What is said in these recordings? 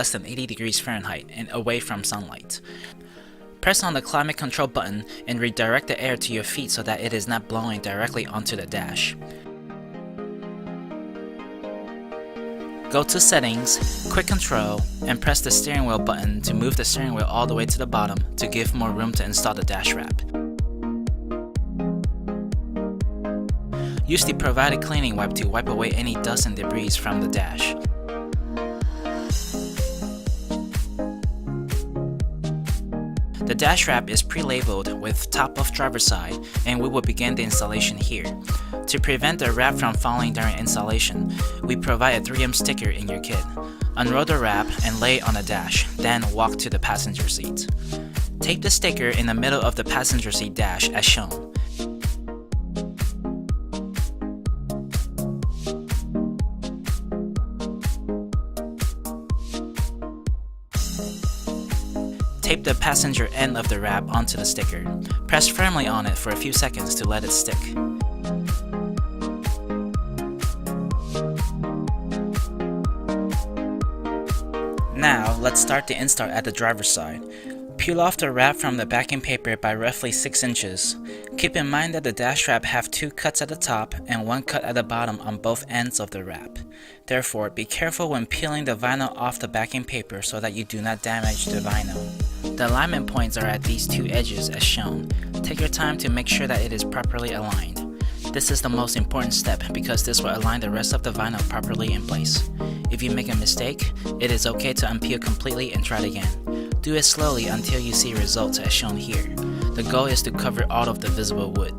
less than 80 degrees Fahrenheit and away from sunlight. Press on the climate control button and redirect the air to your feet so that it is not blowing directly onto the dash. Go to Settings, Quick Control, and press the steering wheel button to move the steering wheel all the way to the bottom to give more room to install the dash wrap. Use the provided cleaning wipe to wipe away any dust and debris from the dash. The dash wrap is pre-labeled with top of driver's side, and we will begin the installation here. To prevent the wrap from falling during installation, we provide a 3M sticker in your kit. Unroll the wrap and lay it on the dash, then walk to the passenger seat. Tape the sticker in the middle of the passenger seat dash as shown. Tape the passenger end of the wrap onto the sticker. Press firmly on it for a few seconds to let it stick. Now, let's start the install at the driver's side. Peel off the wrap from the backing paper by roughly 6 inches. Keep in mind that the dash wrap have 2 cuts at the top and 1 cut at the bottom on both ends of the wrap. Therefore, be careful when peeling the vinyl off the backing paper so that you do not damage the vinyl. The alignment points are at these 2 edges as shown. Take your time to make sure that it is properly aligned. This is the most important step because this will align the rest of the vinyl properly in place. If you make a mistake, it is okay to unpeel completely and try it again. Do it slowly until you see results as shown here. The goal is to cover all of the visible wood.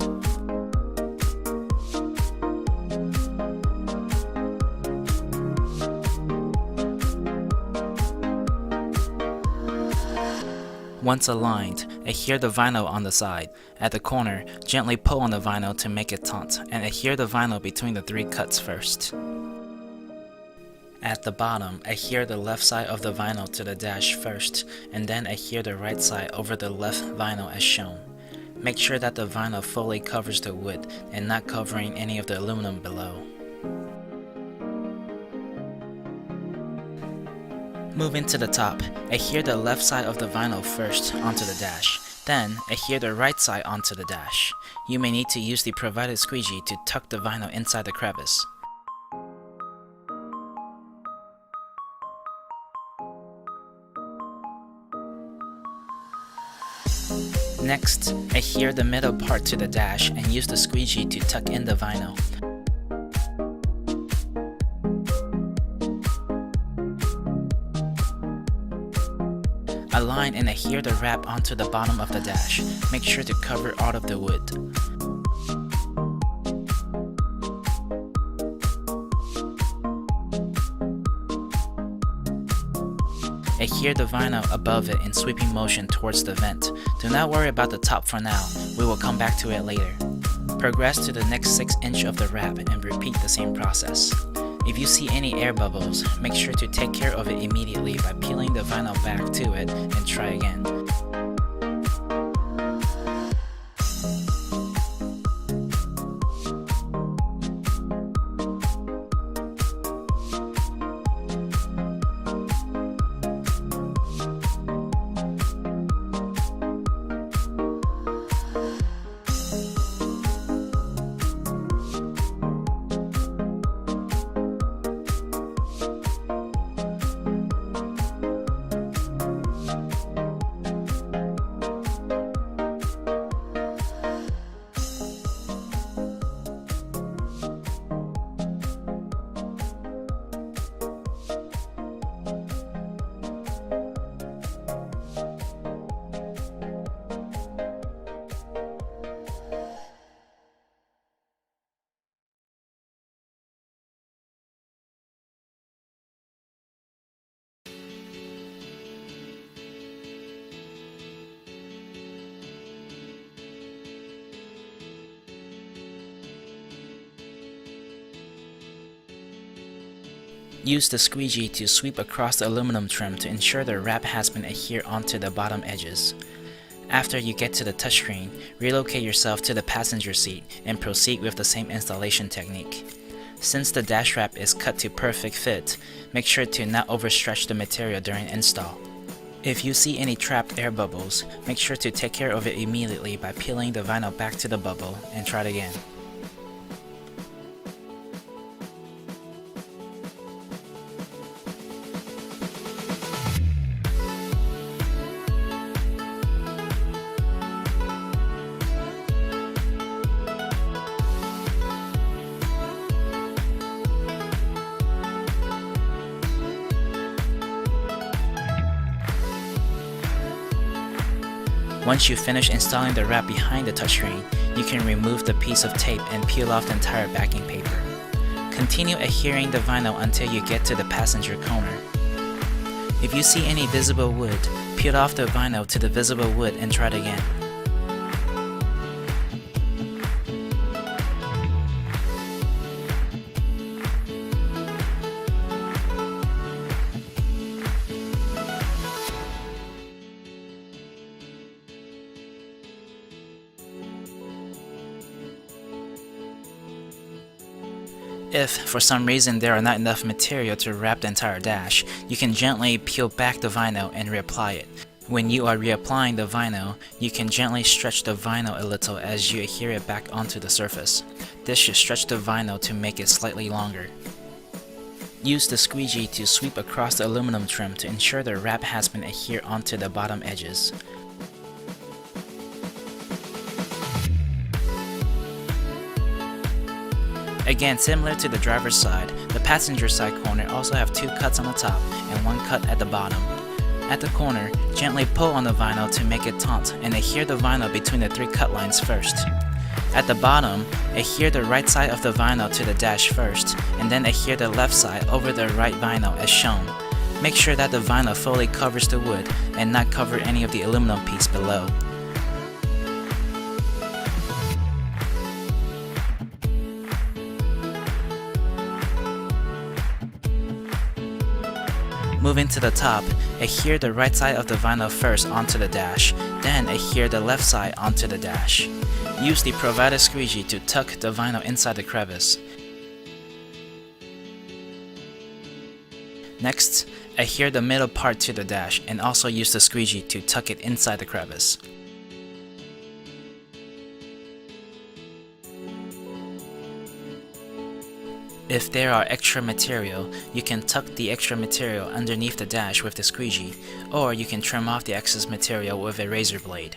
Once aligned, adhere the vinyl on the side. At the corner, gently pull on the vinyl to make it taut, and adhere the vinyl between the 3 cuts first. At the bottom, adhere the left side of the vinyl to the dash first, and then adhere the right side over the left vinyl as shown. Make sure that the vinyl fully covers the wood and not covering any of the aluminum below. Moving to the top, adhere the left side of the vinyl first onto the dash, then adhere the right side onto the dash. You may need to use the provided squeegee to tuck the vinyl inside the crevice. Next, adhere the middle part to the dash and use the squeegee to tuck in the vinyl. Align and adhere the wrap onto the bottom of the dash. Make sure to cover all of the wood. Adhere the vinyl above it in sweeping motion towards the vent. Do not worry about the top for now, we will come back to it later. Progress to the next 6 inch of the wrap and repeat the same process. If you see any air bubbles, make sure to take care of it immediately by peeling the vinyl back to it and try again. Use the squeegee to sweep across the aluminum trim to ensure the wrap has been adhered onto the bottom edges. After you get to the touchscreen, relocate yourself to the passenger seat and proceed with the same installation technique. Since the dash wrap is cut to perfect fit, make sure to not overstretch the material during install. If you see any trapped air bubbles, make sure to take care of it immediately by peeling the vinyl back to the bubble and try it again. Once you finish installing the wrap behind the touchscreen, you can remove the piece of tape and peel off the entire backing paper. Continue adhering the vinyl until you get to the passenger corner. If you see any visible wood, peel off the vinyl to the visible wood and try it again. If, for some reason, there are not enough material to wrap the entire dash, you can gently peel back the vinyl and reapply it. When you are reapplying the vinyl, you can gently stretch the vinyl a little as you adhere it back onto the surface. This should stretch the vinyl to make it slightly longer. Use the squeegee to sweep across the aluminum trim to ensure the wrap has been adhered onto the bottom edges. Again, similar to the driver's side, the passenger side corner also have 2 cuts on the top and 1 cut at the bottom. At the corner, gently pull on the vinyl to make it taut and adhere the vinyl between the 3 cut lines first. At the bottom, adhere the right side of the vinyl to the dash first, and then adhere the left side over the right vinyl as shown. Make sure that the vinyl fully covers the wood and not cover any of the aluminum piece below. Moving to the top, adhere the right side of the vinyl first onto the dash, then adhere the left side onto the dash. Use the provided squeegee to tuck the vinyl inside the crevice. Next, adhere the middle part to the dash and also use the squeegee to tuck it inside the crevice. If there are extra material, you can tuck the extra material underneath the dash with the squeegee, or you can trim off the excess material with a razor blade.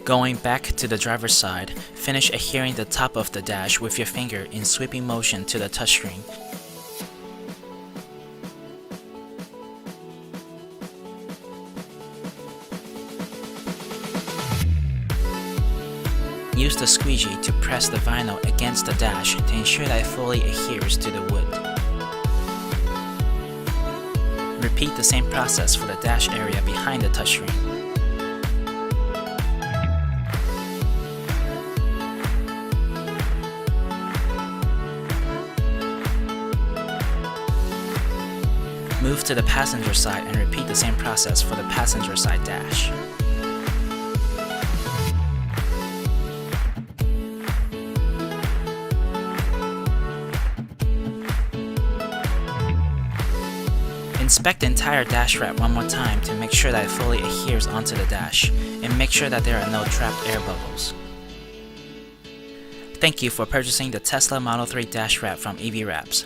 Going back to the driver's side, finish adhering the top of the dash with your finger in sweeping motion to the touchscreen. Use the squeegee to press the vinyl against the dash to ensure that it fully adheres to the wood. Repeat the same process for the dash area behind the touchscreen. Move to the passenger side and repeat the same process for the passenger side dash. Inspect the entire dash wrap one more time to make sure that it fully adheres onto the dash, and make sure that there are no trapped air bubbles. Thank you for purchasing the Tesla Model 3 dash wrap from EV Wraps.